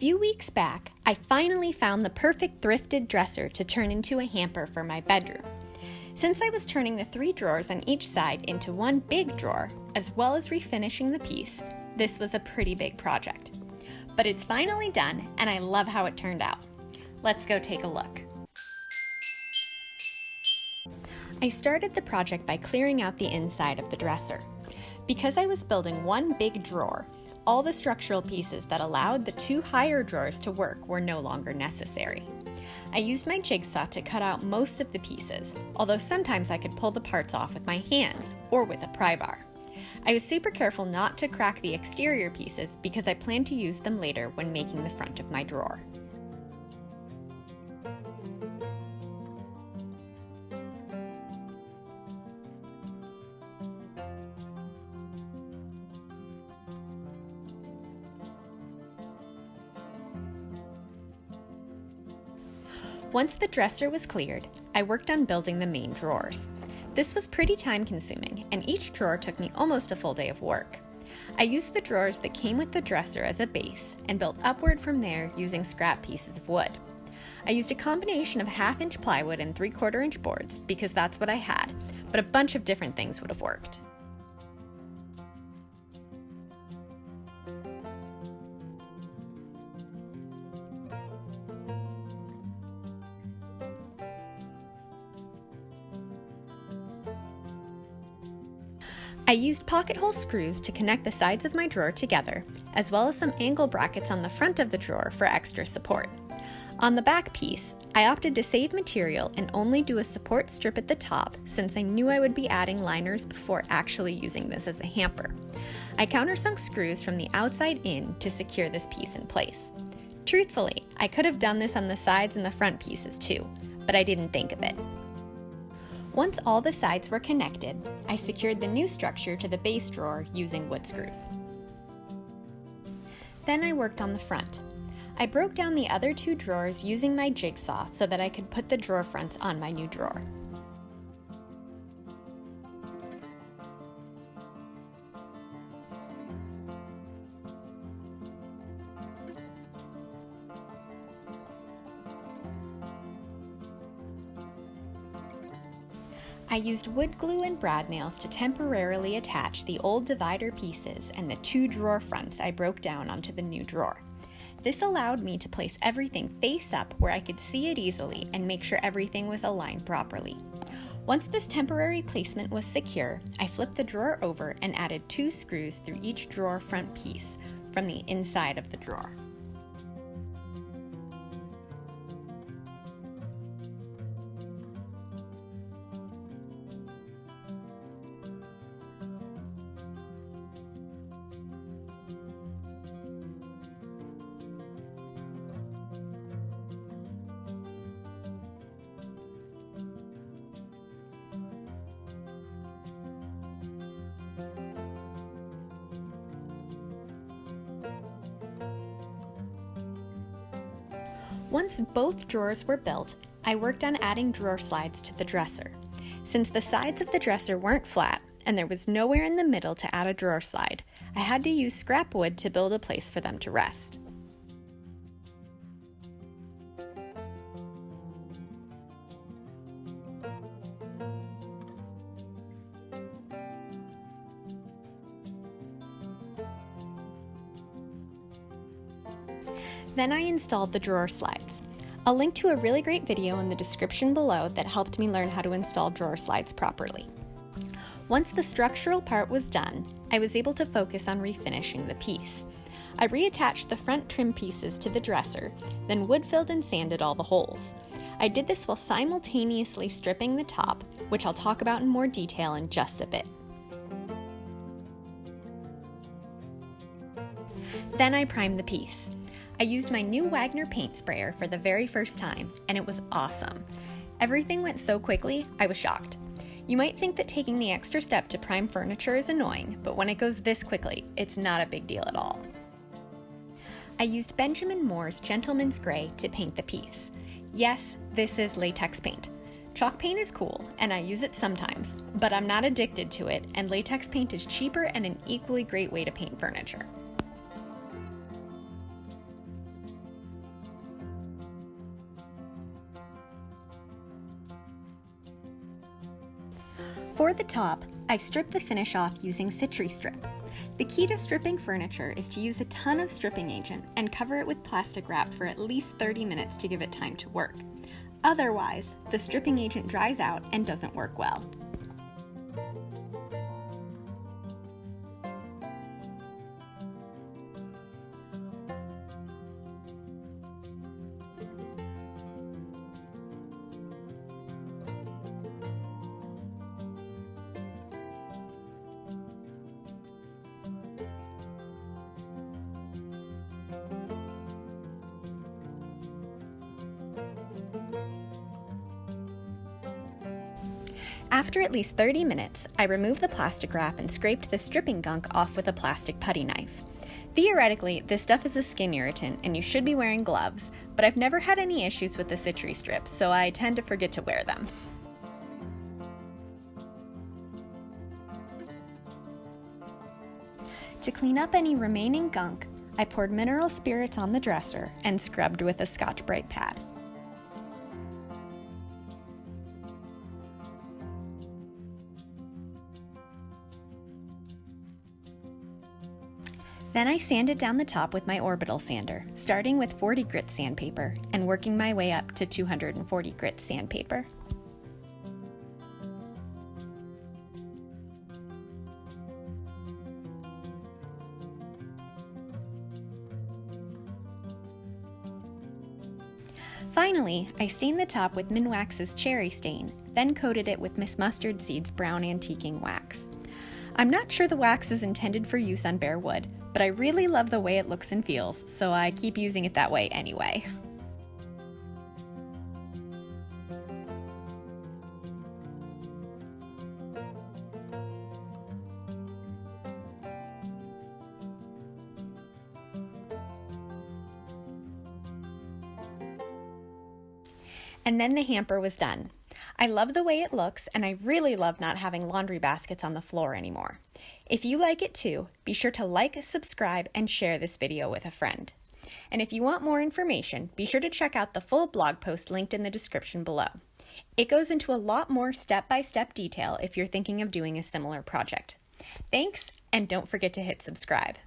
few weeks back, I finally found the perfect thrifted dresser to turn into a hamper for my bedroom. Since I was turning the 3 drawers on each side into one big drawer, as well as refinishing the piece, this was a pretty big project. But it's finally done, and I love how it turned out. Let's go take a look. I started the project by clearing out the inside of the dresser. Because I was building one big drawer, all the structural pieces that allowed the 2 higher drawers to work were no longer necessary. I used my jigsaw to cut out most of the pieces, although sometimes I could pull the parts off with my hands or with a pry bar. I was super careful not to crack the exterior pieces because I plan to use them later when making the front of my drawer. Once the dresser was cleared, I worked on building the main drawers. This was pretty time-consuming, and each drawer took me almost a full day of work. I used the drawers that came with the dresser as a base and built upward from there using scrap pieces of wood. I used a combination of 1/2-inch plywood and 3/4-inch boards because that's what I had, but a bunch of different things would have worked. I used pocket hole screws to connect the sides of my drawer together, as well as some angle brackets on the front of the drawer for extra support. On the back piece, I opted to save material and only do a support strip at the top since I knew I would be adding liners before actually using this as a hamper. I countersunk screws from the outside in to secure this piece in place. Truthfully, I could have done this on the sides and the front pieces too, but I didn't think of it. Once all the sides were connected, I secured the new structure to the base drawer using wood screws. Then I worked on the front. I broke down the other 2 drawers using my jigsaw so that I could put the drawer fronts on my new drawer. I used wood glue and brad nails to temporarily attach the old divider pieces and the 2 drawer fronts I broke down onto the new drawer. This allowed me to place everything face up where I could see it easily and make sure everything was aligned properly. Once this temporary placement was secure, I flipped the drawer over and added 2 screws through each drawer front piece from the inside of the drawer. Once both drawers were built, I worked on adding drawer slides to the dresser. Since the sides of the dresser weren't flat and there was nowhere in the middle to add a drawer slide, I had to use scrap wood to build a place for them to rest. Then I installed the drawer slides. I'll link to a really great video in the description below that helped me learn how to install drawer slides properly. Once the structural part was done, I was able to focus on refinishing the piece. I reattached the front trim pieces to the dresser, then wood-filled and sanded all the holes. I did this while simultaneously stripping the top, which I'll talk about in more detail in just a bit. Then I primed the piece. I used my new Wagner paint sprayer for the very first time, and it was awesome. Everything went so quickly, I was shocked. You might think that taking the extra step to prime furniture is annoying, but when it goes this quickly, it's not a big deal at all. I used Benjamin Moore's Gentleman's Gray to paint the piece. Yes, this is latex paint. Chalk paint is cool, and I use it sometimes, but I'm not addicted to it, and latex paint is cheaper and an equally great way to paint furniture. For the top, I strip the finish off using Citri strip. The key to stripping furniture is to use a ton of stripping agent and cover it with plastic wrap for at least 30 minutes to give it time to work. Otherwise, the stripping agent dries out and doesn't work well. After at least 30 minutes, I removed the plastic wrap and scraped the stripping gunk off with a plastic putty knife. Theoretically, this stuff is a skin irritant and you should be wearing gloves, but I've never had any issues with the Citri strips, so I tend to forget to wear them. To clean up any remaining gunk, I poured mineral spirits on the dresser and scrubbed with a Scotch-Brite pad. Then I sanded down the top with my orbital sander, starting with 40 grit sandpaper and working my way up to 240 grit sandpaper. Finally, I stained the top with Minwax's Cherry Stain, then coated it with Miss Mustard Seed's Brown Antiquing Wax. I'm not sure the wax is intended for use on bare wood, but I really love the way it looks and feels, so I keep using it that way anyway. And then the hamper was done. I love the way it looks, and I really love not having laundry baskets on the floor anymore. If you like it too, be sure to like, subscribe, and share this video with a friend. And if you want more information, be sure to check out the full blog post linked in the description below. It goes into a lot more step-by-step detail if you're thinking of doing a similar project. Thanks, and don't forget to hit subscribe.